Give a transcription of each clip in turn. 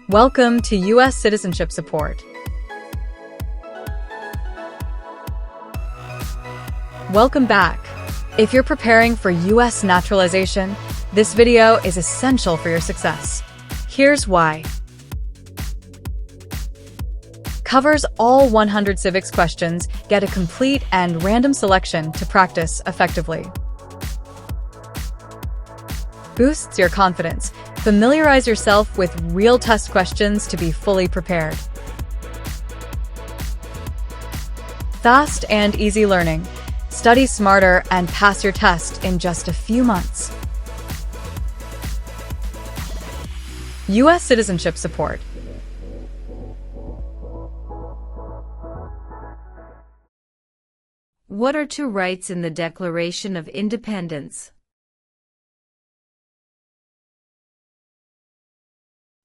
Welcome to U.S. Citizenship Support. Welcome back. If you're preparing for U.S. naturalization, this video is essential for your success. Here's why. Covers all 100 civics questions, get a complete and random selection to practice effectively. Boosts your confidence. Familiarize yourself with real test questions to be fully prepared. Fast and easy learning. Study smarter and pass your test in just a few months. U.S. Citizenship Support. What are two rights in the Declaration of Independence?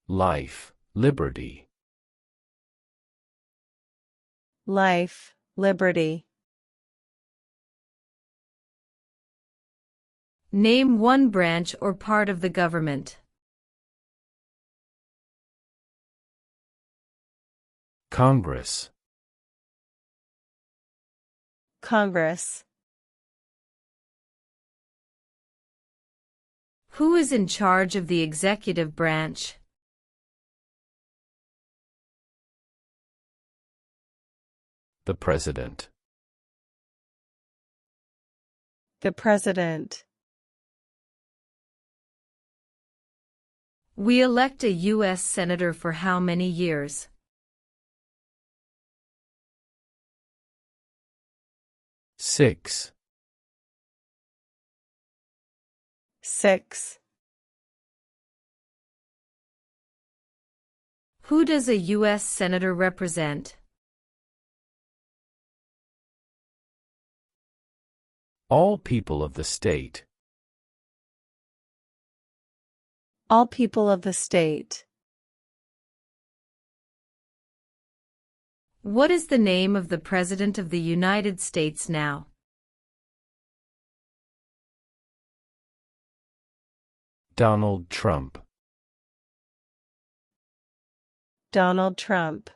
Life, liberty. Life, liberty. Name one branch or part of the government. Congress. Congress. Who is in charge of the executive branch? The President. The President. We elect a U.S. Senator for how many years? Six. 6. Who does a U.S. Senator represent? All people of the state. All people of the state. What is the name of the President of the United States now? Donald Trump. Donald Trump.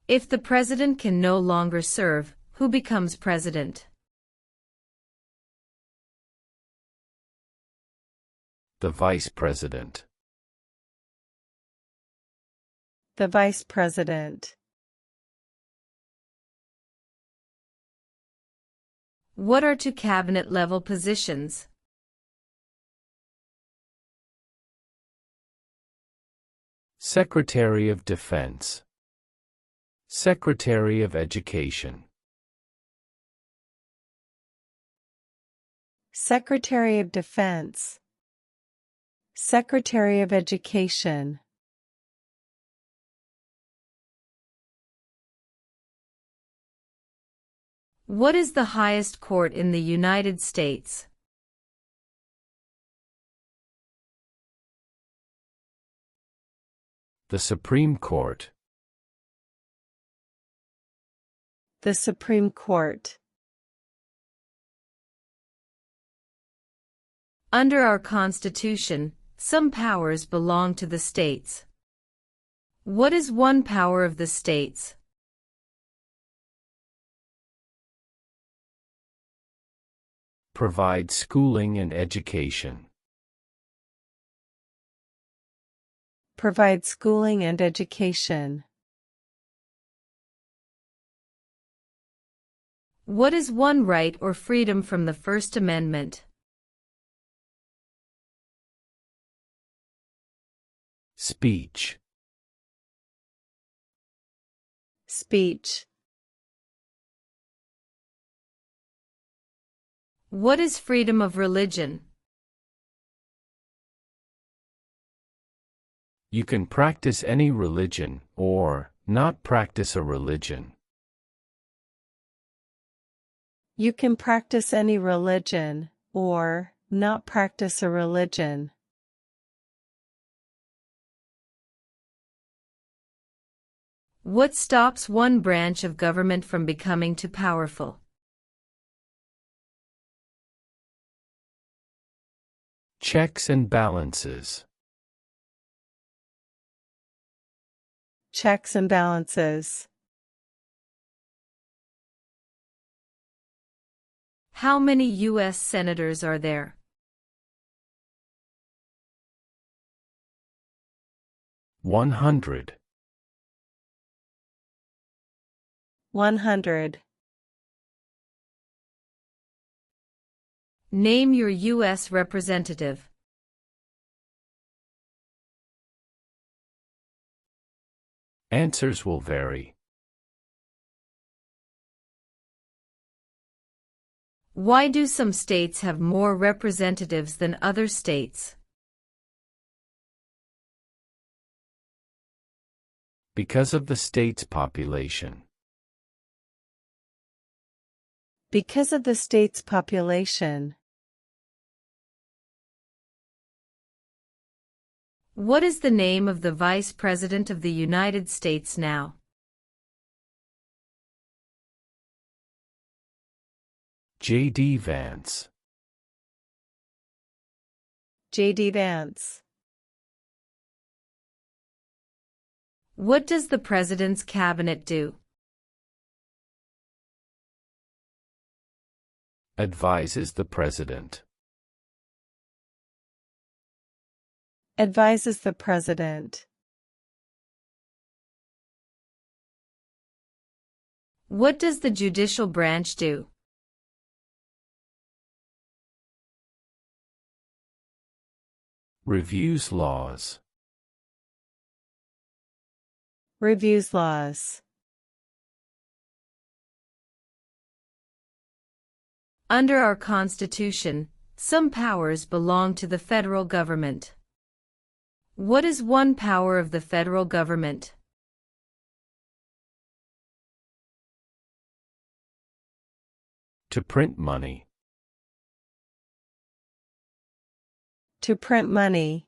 If the President can no longer serve, who becomes President? The Vice President. The Vice President. What are two cabinet-level positions? Secretary of Defense. Secretary of Education. Secretary of Defense. Secretary of Education. What is the highest court in the United States? The Supreme Court. The Supreme Court. Under our Constitution, some powers belong to the states. What is one power of the states? Provide schooling and education. Provide schooling and education. What is one right or freedom from the First Amendment? Speech. Speech. What is freedom of religion? You can practice any religion, or not practice a religion. You can practice any religion, or not practice a religion. What stops one branch of government from becoming too powerful? Checks and balances. Checks and balances. How many U.S. senators are there? 100. 100. Name your U.S. representative. Answers will vary. Why do some states have more representatives than other states? Because of the state's population. Because of the state's population. What is the name of the Vice President of the United States now? J.D. Vance. J.D. Vance. What does the President's cabinet do? Advises the President. Advises the President. What does the judicial branch do? Reviews laws. Reviews laws. Under our Constitution, some powers belong to the federal government. What is one power of the federal government? To print money. To print money.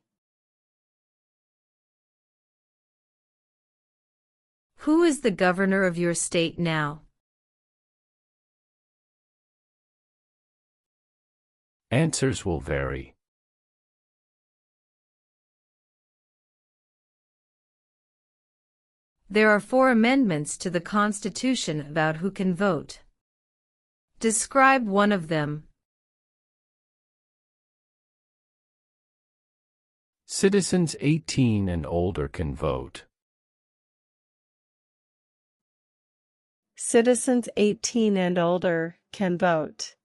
Who is the governor of your state now? Answers will vary. There are 4 amendments to the Constitution about who can vote. Describe one of them. Citizens 18 and older can vote. Citizens 18 and older can vote.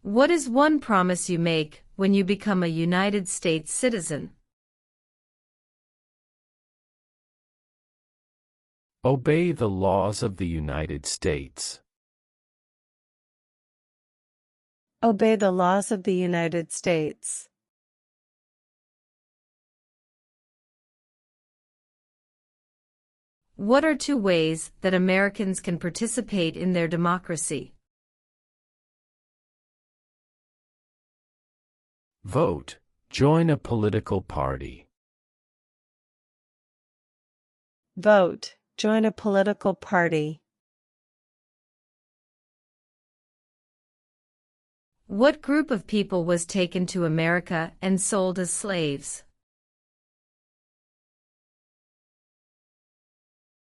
What is one promise you make when you become a United States citizen? Obey the laws of the United States. Obey the laws of the United States. What are 2 ways that Americans can participate in their democracy? Vote. Join a political party. Vote. Join a political party. What group of people was taken to America and sold as slaves?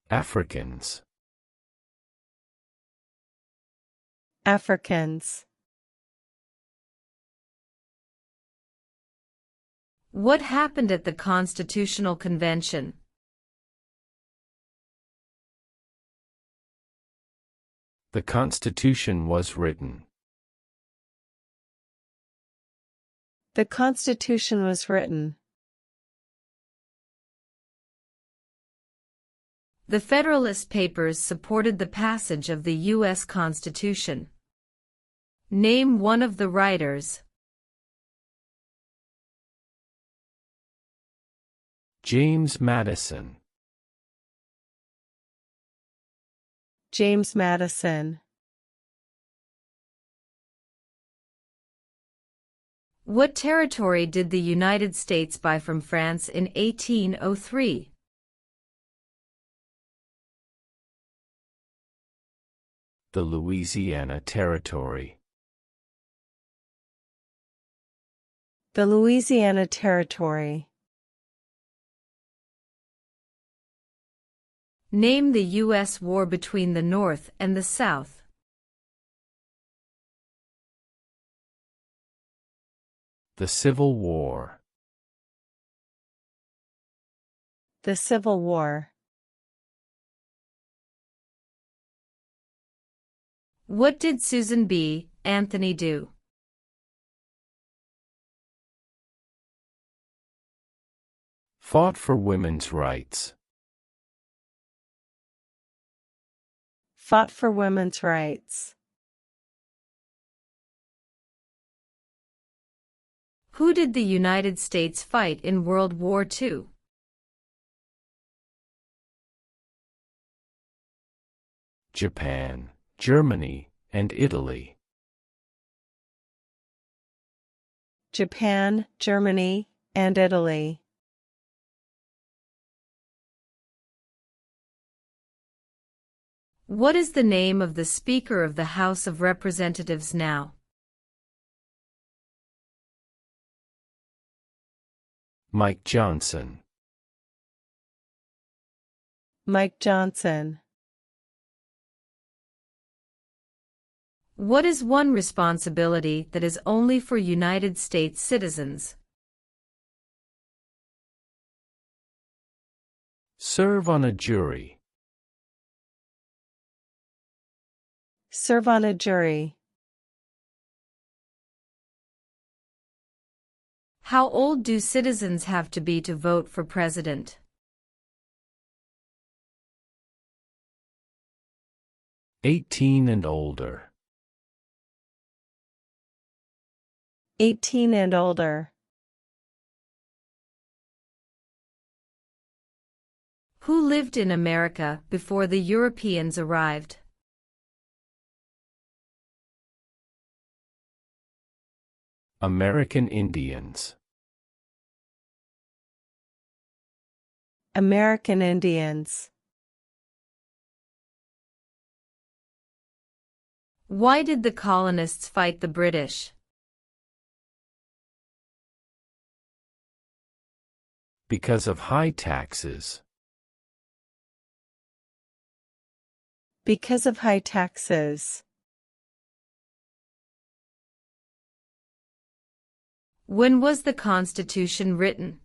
Africans. Africans. What happened at the Constitutional Convention? The Constitution was written. The Constitution was written. The Federalist Papers supported the passage of the U.S. Constitution. Name one of the writers. James Madison. James Madison. What territory did the United States buy from France in 1803? The Louisiana Territory. The Louisiana Territory. Name the U.S. war between the North and the South. The Civil War. The Civil War. What did Susan B. Anthony do? Fought for women's rights. Fought for women's rights. Who did the United States fight in World War II? Japan, Germany, and Italy. Japan, Germany, and Italy. What is the name of the Speaker of the House of Representatives now? Mike Johnson. Mike Johnson. What is one responsibility that is only for United States citizens? Serve on a jury. Serve on a jury. How old do citizens have to be to vote for president? 18 and older. 18 and older. Who lived in America before the Europeans arrived? American Indians. American Indians. Why did the colonists fight the British? Because of high taxes. Because of high taxes. When was the Constitution written?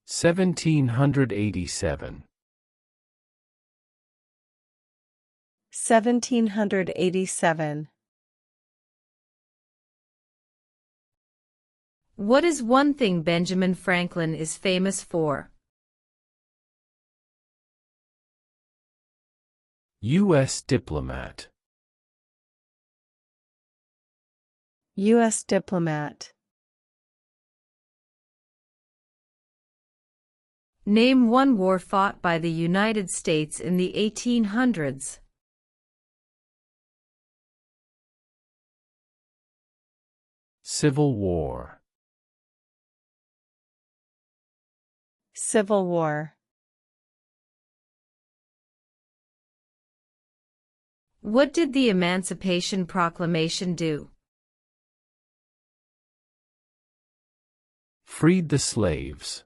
1787. 1787. What is one thing Benjamin Franklin is famous for? U.S. diplomat. U.S. diplomat. Name one war fought by the United States in the 1800s. Civil War. Civil War. What did the Emancipation Proclamation do? Freed the slaves.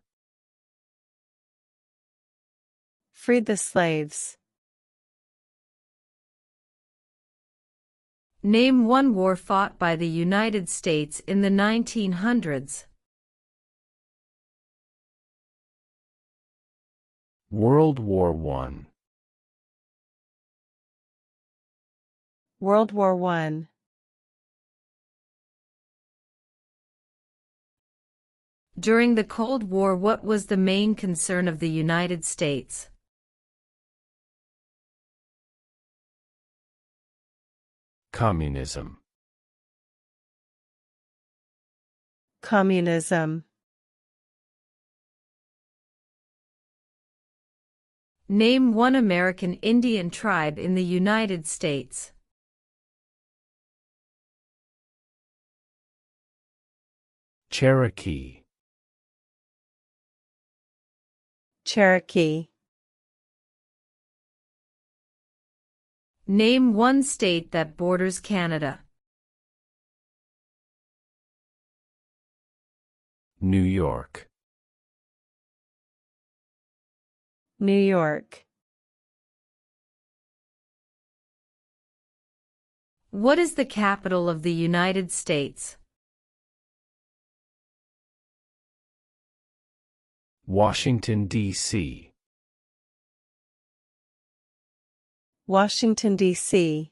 Freed the slaves. Name one war fought by the United States in the 1900s. World War I. World War I. During the Cold War, what was the main concern of the United States? Communism. Communism. Name one American Indian tribe in the United States. Cherokee. Cherokee. Name one state that borders Canada. New York. New York. What is the capital of the United States? Washington, D.C. Washington, D.C.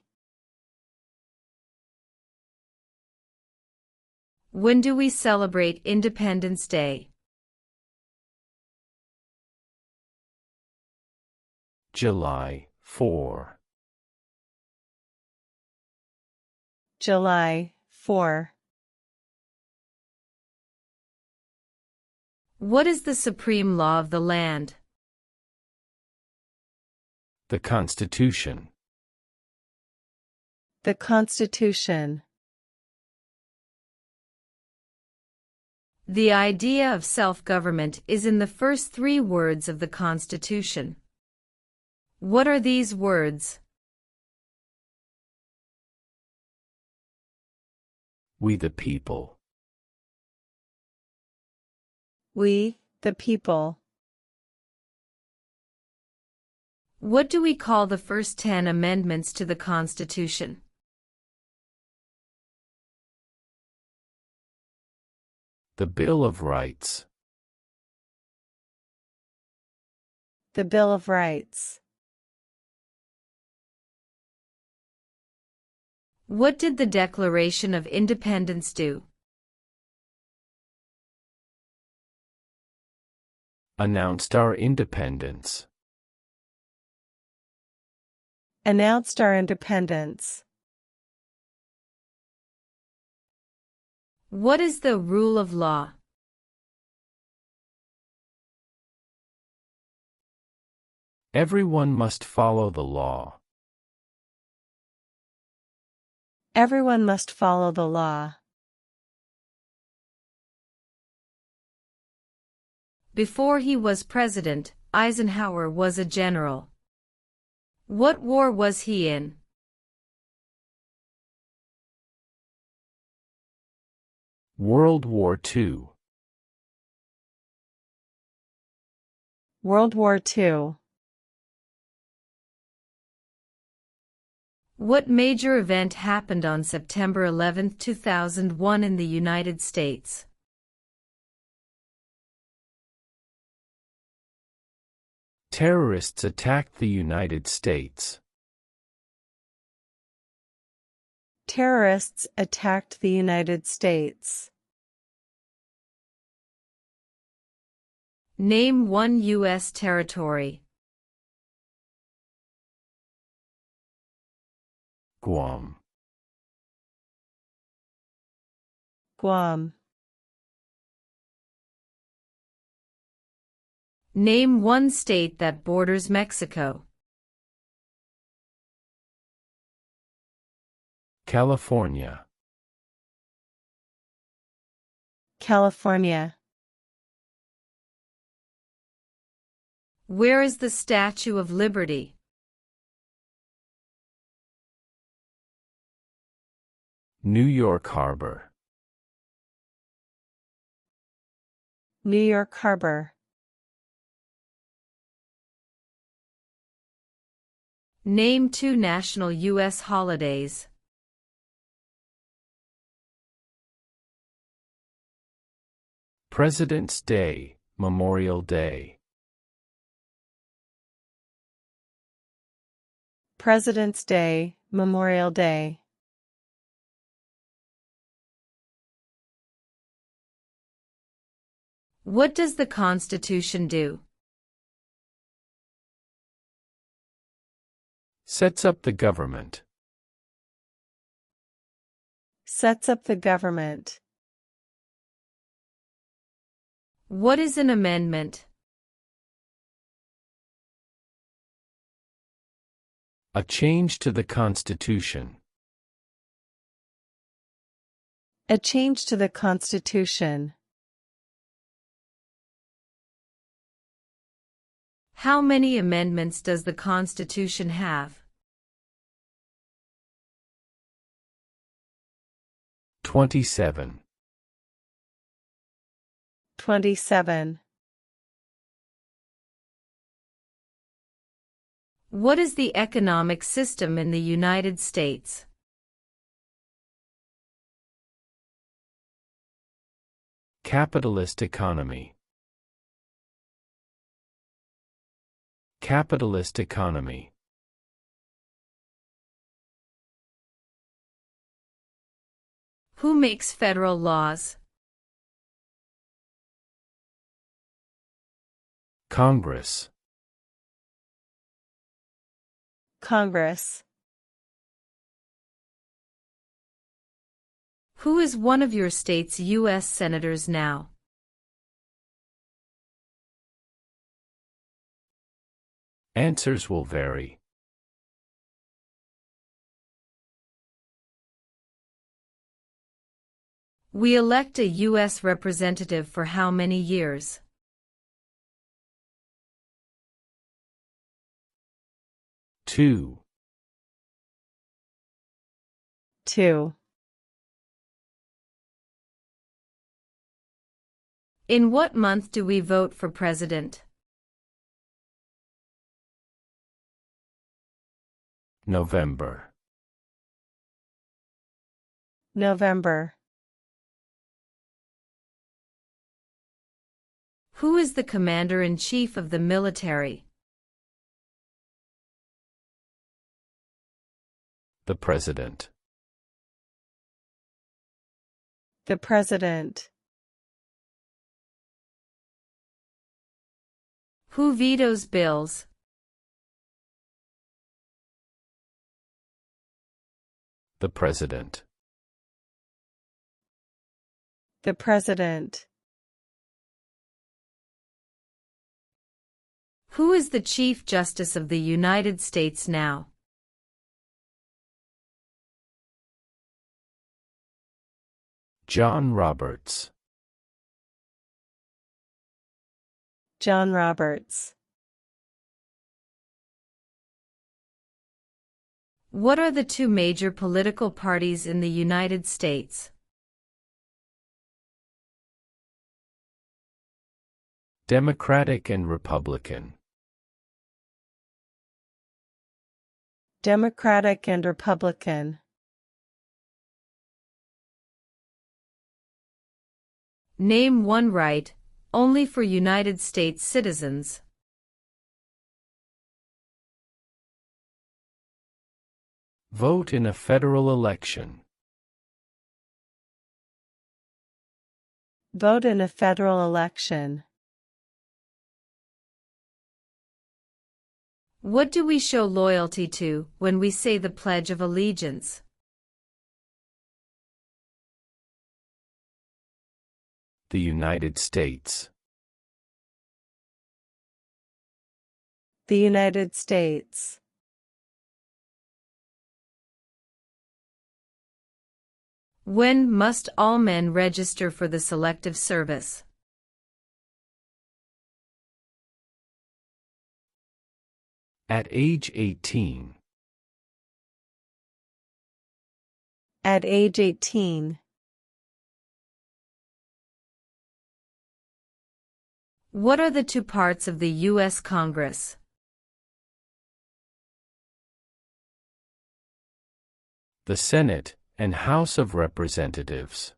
When do we celebrate Independence Day? July 4. July 4. What is the supreme law of the land? The Constitution. The Constitution. The idea of self-government is in the first three words of the Constitution. What are these words? We the people. We, the people. What do we call the first 10 amendments to the Constitution? The Bill of Rights. The Bill of Rights. What did the Declaration of Independence do? Announced our independence. Announced our independence. What is the rule of law? Everyone must follow the law. Everyone must follow the law. Before he was president, Eisenhower was a general. What war was he in? World War II. World War II. What major event happened on September 11, 2001 in the United States? Terrorists attacked the United States. Terrorists attacked the United States. Name one U.S. territory. Guam. Guam. Name one state that borders Mexico. California. California. Where is the Statue of Liberty? New York Harbor. New York Harbor. Name two national U.S. holidays. President's Day, Memorial Day. President's Day, Memorial Day. What does the Constitution do? Sets up the government. Sets up the government. What is an amendment? A change to the Constitution. A change to the Constitution. How many amendments does the Constitution have? 27. 27. What is the economic system in the United States? Capitalist economy. Capitalist economy. Who makes federal laws? Congress. Congress. Who is one of your state's U.S. senators now? Answers will vary. We elect a U.S. representative for how many years? 2. 2. In what month do we vote for president? November. November. Who is the commander-in-chief of the military? The President. The President. Who vetoes bills? The President. The President. Who is the Chief Justice of the United States now? John Roberts. John Roberts. What are the two major political parties in the United States? Democratic and Republican. Democratic and Republican. Name one right, only for United States citizens. Vote in a federal election. Vote in a federal election. What do we show loyalty to when we say the Pledge of Allegiance? The United States. The United States. When must all men register for the Selective Service? At age 18. At age 18. What are the two parts of the U.S. Congress? The Senate and House of Representatives.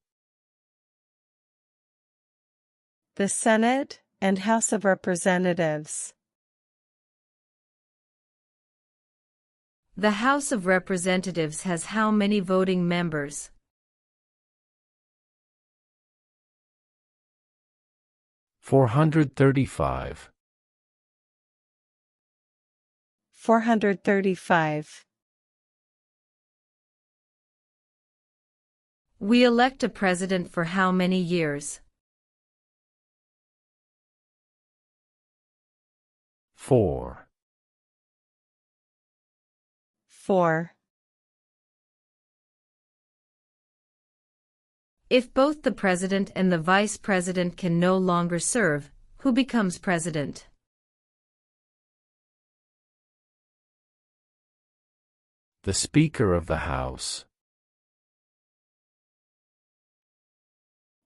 The Senate and House of Representatives. The House of Representatives has how many voting members? 435. 435. We elect a president for how many years? 4. 4. If both the president and the vice president can no longer serve, who becomes president? The Speaker of the House.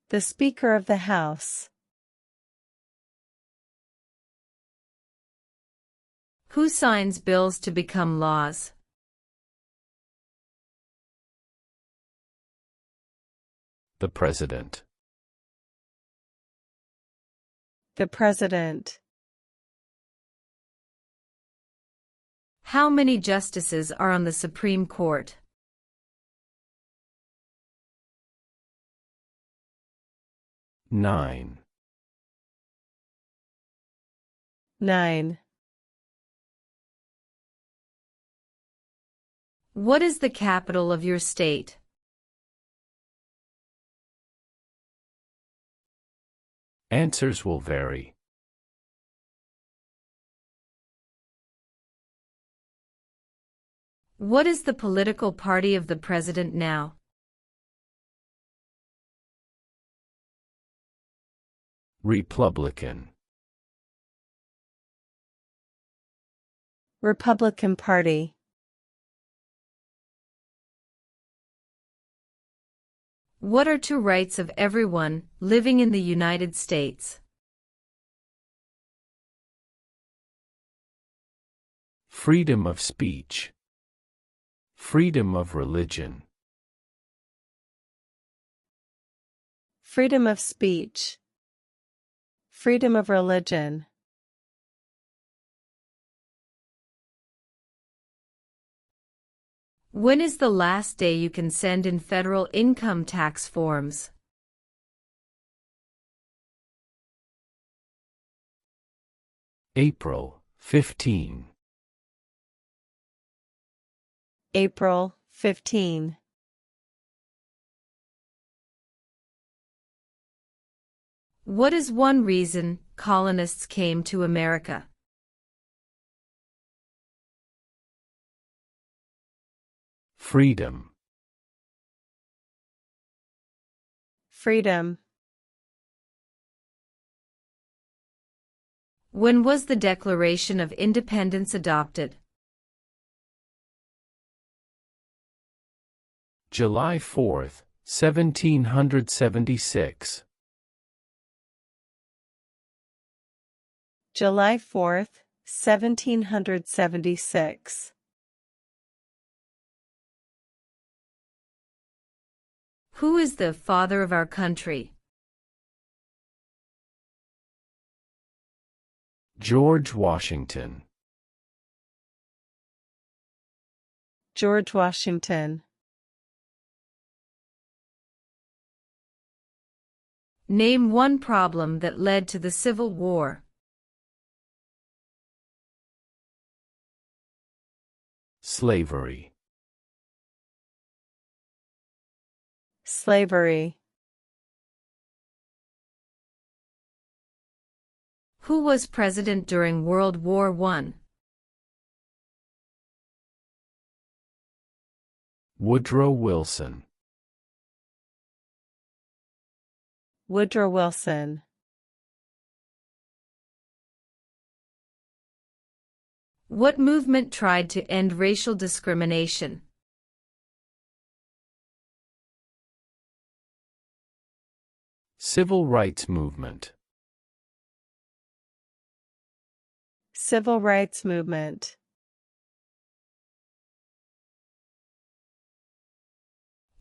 The Speaker of the House. Who signs bills to become laws? The President. The President. How many justices are on the Supreme Court? Nine. 9. What is the capital of your state? Answers will vary. What is the political party of the president now? Republican. Republican Party. What are two rights of everyone living in the United States? Freedom of speech. Freedom of religion. Freedom of speech. Freedom of religion. When is the last day you can send in federal income tax forms? April 15. April 15. What is one reason colonists came to America? Freedom. Freedom. When was the Declaration of Independence adopted? July 4th, 1776. July 4th, 1776. Who is the father of our country? George Washington. George Washington. Name one problem that led to the Civil War. Slavery. Slavery. Who was president during World War I? Woodrow Wilson. Woodrow Wilson. What movement tried to end racial discrimination? Civil rights movement. Civil rights movement.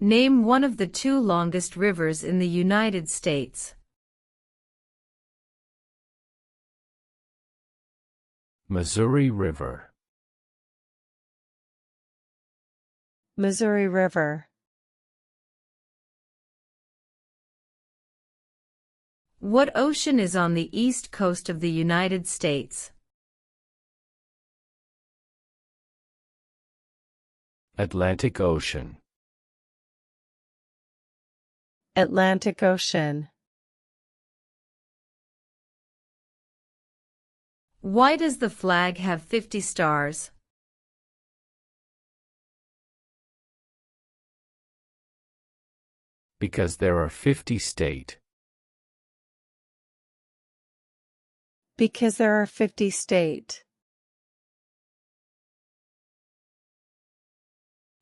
Name one of the two longest rivers in the United States. Missouri River. Missouri River. What ocean is on the east coast of the United States? Atlantic Ocean. Atlantic Ocean. Why does the flag have 50 stars? Because there are 50 state. Because there are 50 state.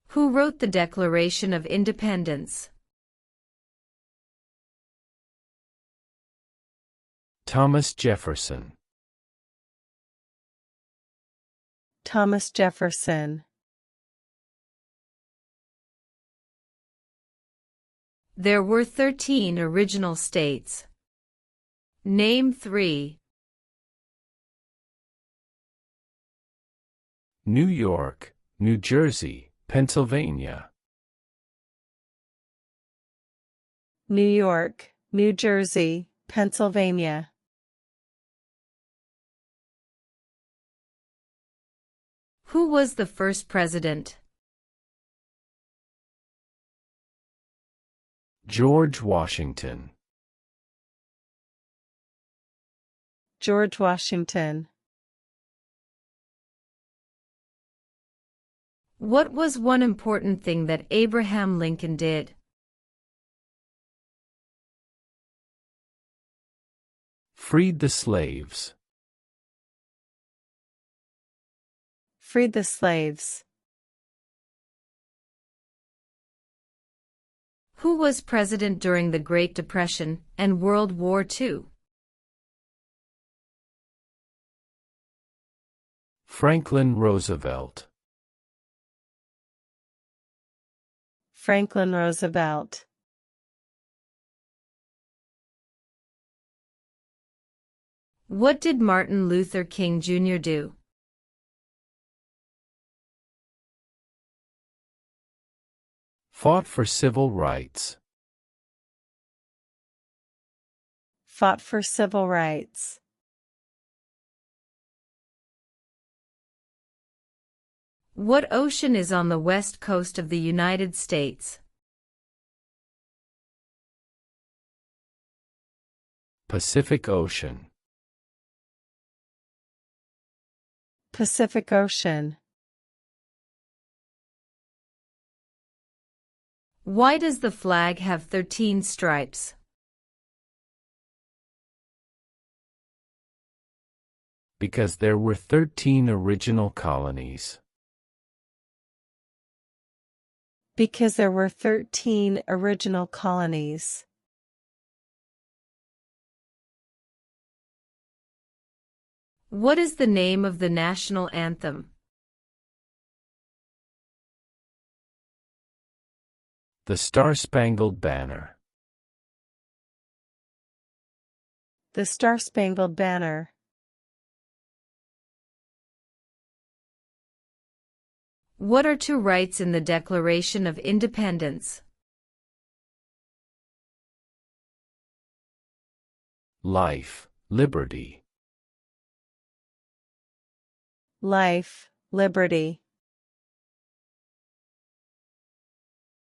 Who wrote the Declaration of Independence? Thomas Jefferson. Thomas Jefferson. There were 13 original states. Name 3. New York, New Jersey, Pennsylvania. New York, New Jersey, Pennsylvania. Who was the first president? George Washington. George Washington. What was one important thing that Abraham Lincoln did? Freed the slaves. Freed the slaves. Who was president during the Great Depression and World War II? Franklin Roosevelt. Franklin Roosevelt. What did Martin Luther King Jr. do? Fought for civil rights. Fought for civil rights. What ocean is on the west coast of the United States? Pacific Ocean. Pacific Ocean. Why does the flag have 13 stripes? Because there were 13 original colonies. Because there were 13 original colonies. What is the name of the national anthem? The Star-Spangled Banner. The Star-Spangled Banner. What are 2 rights in the Declaration of Independence? Life, liberty. Life, liberty.